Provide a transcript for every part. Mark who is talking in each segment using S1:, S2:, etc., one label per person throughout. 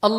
S1: Assalamu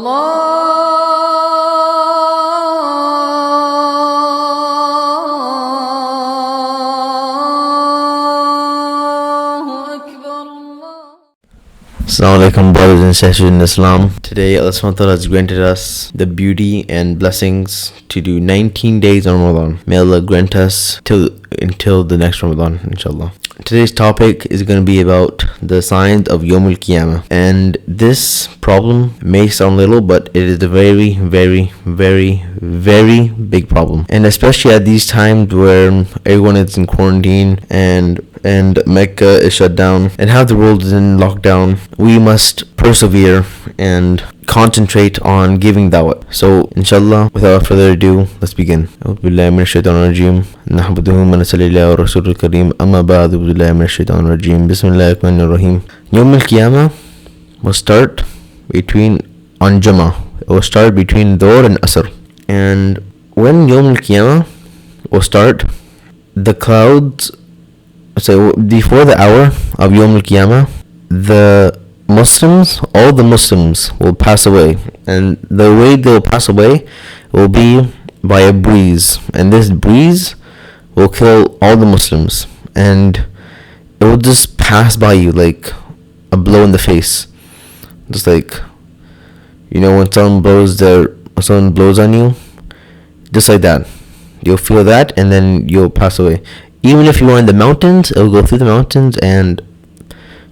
S1: alaikum, brothers and sisters in Islam. Today Allah subhanahu wa ta'ala has granted us the beauty and blessings to do 19 days on Ramadan. May Allah grant us until the next Ramadan, inshallah. Today's topic is going to be about the signs of Yawm al-Qiyamah. And this problem may sound little, but it is a very, very, very, very big problem. And especially at these times where everyone is in quarantine and Mecca is shut down and half the world is in lockdown, we must persevere and concentrate on giving dawah. So inshallah, without further ado, let's begin. أعوذ بالله من الشيطان الرجيم نحمده ونصلي على رسول الكريم أما بعد أعوذ بالله من الشيطان الرجيم بسم الله الرحمن الرحيم. Yawm al-Qiyamah will start on Jummah. It will start between Dhuhr and Asr. And when Yawm al-Qiyamah will start, the clouds, so before the hour of Yawm al-Qiyamah, all the Muslims will pass away, and the way they will pass away will be by a breeze, and this breeze will kill all the Muslims, and it will just pass by you like a blow in the face, just like, when someone blows on you, just like that, you'll feel that, and then you'll pass away. Even if you are in the mountains, it will go through the mountains and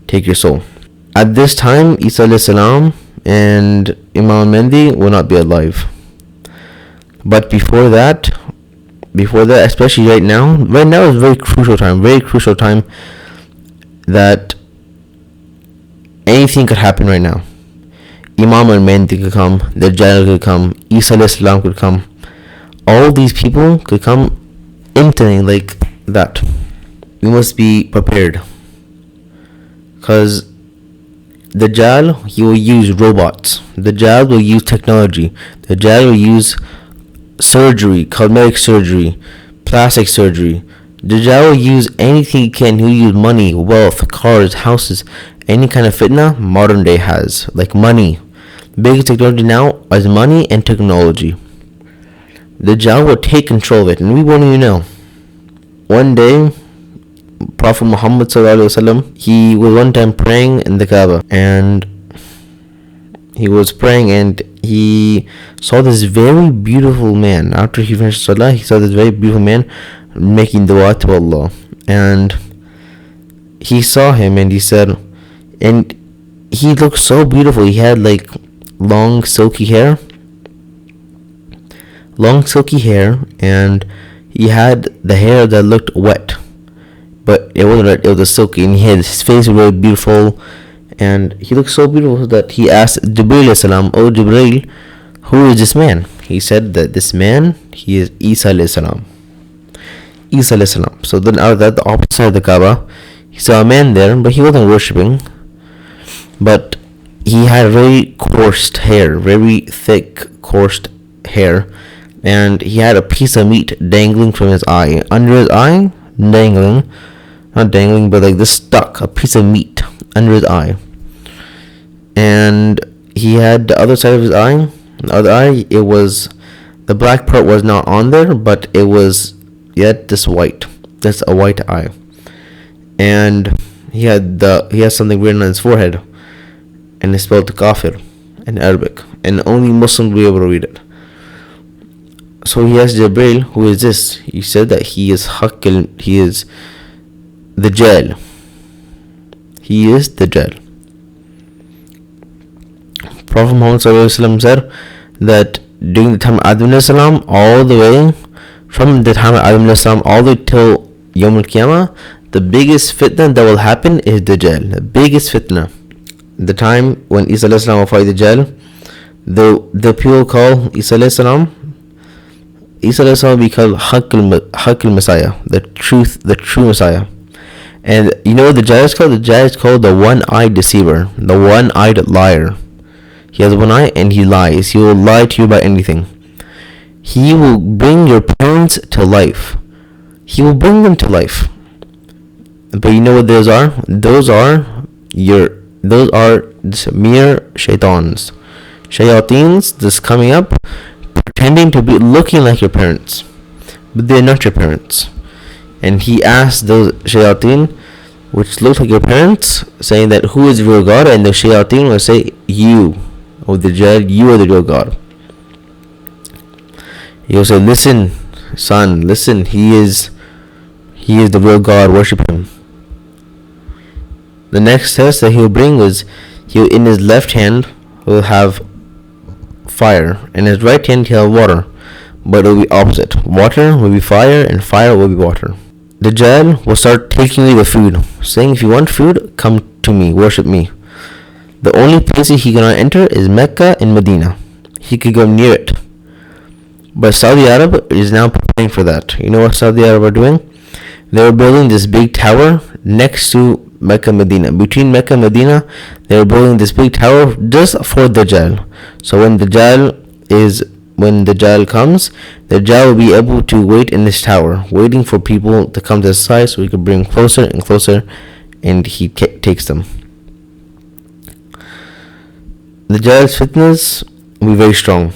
S1: take your soul. At this time, Isa alayhi salam and Imam Mehdi will not be alive. But before that, especially right now is a very crucial time that anything could happen right now. Imam al-Mehdi could come, the Dajjal could come, Isa alayhi salam could come. All these people could come instantly like that. We must be prepared, because the Dajjal, he will use robots. The Dajjal will use technology. The Dajjal will use surgery, cosmetic surgery, plastic surgery. The Dajjal will use anything he can. He'll use money, wealth, cars, houses, any kind of fitna modern day has, like money. Biggest technology now is money and technology. The Dajjal will take control of it, and we won't even know. One day, Prophet Muhammad ﷺ, he was one time praying in the Kaaba, and he was praying and he saw this very beautiful man. After he finished Salah, he saw this very beautiful man making dua to Allah, and he saw him and he said, and he looked so beautiful. He had like long silky hair, and he had the hair that looked wet, but it wasn't wet, it was silky, and his face was really beautiful, and he looked so beautiful that he asked Jibreel salam, "Oh Jibreel, who is this man?" He said that this man, he is Isa alayhi salam. So then out of that, the opposite side of the Kaaba, he saw a man there, but he wasn't worshipping, but he had very coarse hair, very thick, coarse hair, and he had a piece of meat dangling from his eye. Under his eye, not dangling, but like this stuck, a piece of meat under his eye. And he had the other side of his eye, it was, the black part was not on there, but it was yet this white. That's a white eye. And he had something written on his forehead, and it's spelled kafir in Arabic, and only Muslims will be able to read it. So he asked Jibreel, "Who is this?" He said that he is the Dajjal. He is the Dajjal. Prophet Muhammad ﷺ said that during the time of Adam alayhi salam, all the way from the time of Adam alayhi salam all the way till Yawm al-Qiyamah, the biggest fitna that will happen is Dajjal. The biggest fitna. The time when Isa alayhi salam will fight Dajjal, the people call Isa alayhi salam will be called Haqq al-Messiah, the true Messiah. And you know what the Dajjal is called? The Dajjal is called the one-eyed deceiver, the one-eyed liar. He has one eye and he lies. He will lie to you about anything. He will bring your parents to life. He will bring them to life. But you know what those are? Those are mere shaitans. Shayateens just coming up, pretending to be looking like your parents, but they're not your parents. And he asked those shayateen, which look like your parents, saying that who is the real God, and the shayateen will say, you, O Dajjal, you are the real God. He will say, listen, son, listen, he is the real God, worship him. The next test that he will bring is, in his left hand will have fire, in his right hand he'll have water, but it will be opposite. Water will be fire, and fire will be water. Dajjal will start taking away the food, saying, if you want food, come to me, worship me. The only places he cannot enter is Mecca and Medina. He could go near it, but Saudi Arabia is now preparing for that. You know what Saudi Arabia are doing? They're building this big tower next to Mecca and Medina. Between Mecca and Medina, they're building this big tower just for Dajjal. So when Dajjal comes, Dajjal will be able to wait in this tower, waiting for people to come to his side so he can bring closer and closer, and he takes them. Dajjal's fitness will be very strong.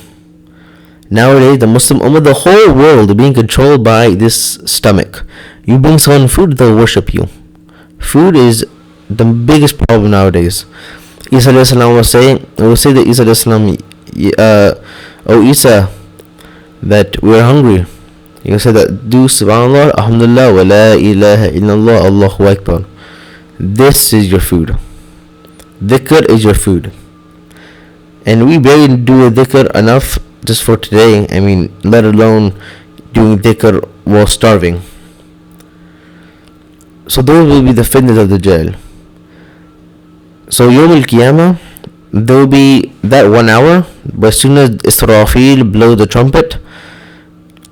S1: Nowadays, the Muslim Ummah, the whole world, are being controlled by this stomach. You bring someone food, they'll worship you. Food is the biggest problem nowadays. Isa alayhi salam will say that Isa alayhi salam, oh Isa, that we are hungry. You can say that, do subhanallah, alhamdulillah, wa la ilaha illallah, Allahu Akbar. This is your food. Dhikr is your food. And we barely do a dhikr enough just for today. I mean, let alone doing dhikr while starving. So those will be the fitness of the Dajjal. So Yawm al-Qiyamah, there will be that 1 hour, but as soon as Israfil blows the trumpet,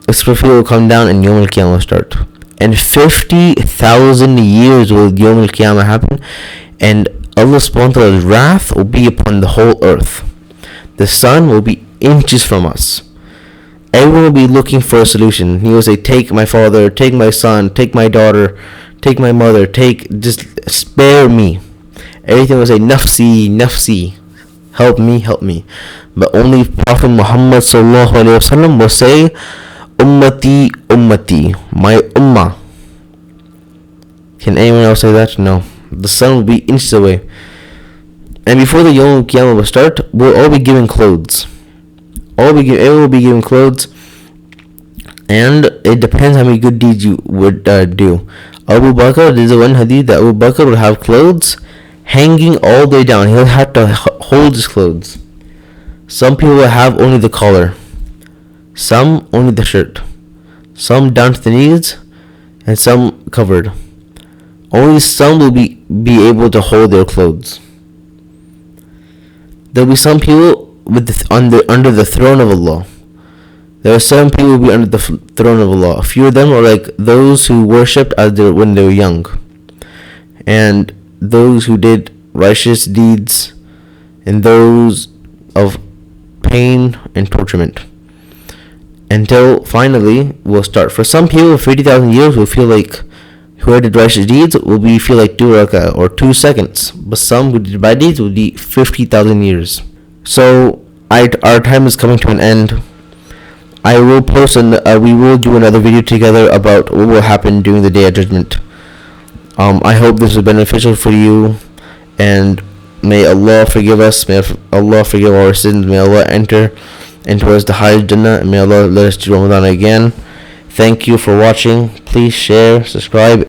S1: Israfil will come down and Yawm al-Qiyamah will start. And 50,000 years will Yawm al-Qiyamah happen, and Allah subhanahu wa ta'ala's wrath will be upon the whole earth. The sun will be inches from us. Everyone will be looking for a solution. He will say, take my father, take my son, take my daughter, take my mother, just spare me. Everything will say, nafsi, nafsi, help me. But only Prophet Muhammad sallallahu alaihi wasallam will say, ummati, ummati, my ummah. Can anyone else say that? No. The sun will be inches away. And before the Yawm al-Qiyamah will start, we'll all be given clothes. Everyone will be given clothes. And it depends how many good deeds you would do. Abu Bakr, there's one hadith that Abu Bakr will have clothes hanging all the way down. He'll have to hold his clothes. Some people will have only the collar. Some only the shirt. Some down to the knees. And some covered. Only some will be able to hold their clothes. There will be some people under the throne of Allah. There are some people who will be under the throne of Allah. A few of them are like those who worshipped when they were young, and those who did righteous deeds, and those of pain and torturement. Until finally we'll start. For some people, 50,000 years will feel like, who did righteous deeds will feel like 2 rak'ah or 2 seconds. But some who did bad deeds will be 50,000 years. So our time is coming to an end. I will post we will do another video together about what will happen during the Day of Judgment. I hope this is beneficial for you, and may Allah forgive us. May Allah forgive our sins. May Allah enter into us the highest Jannah, and may Allah let us do Ramadan again. Thank you for watching. Please share, subscribe,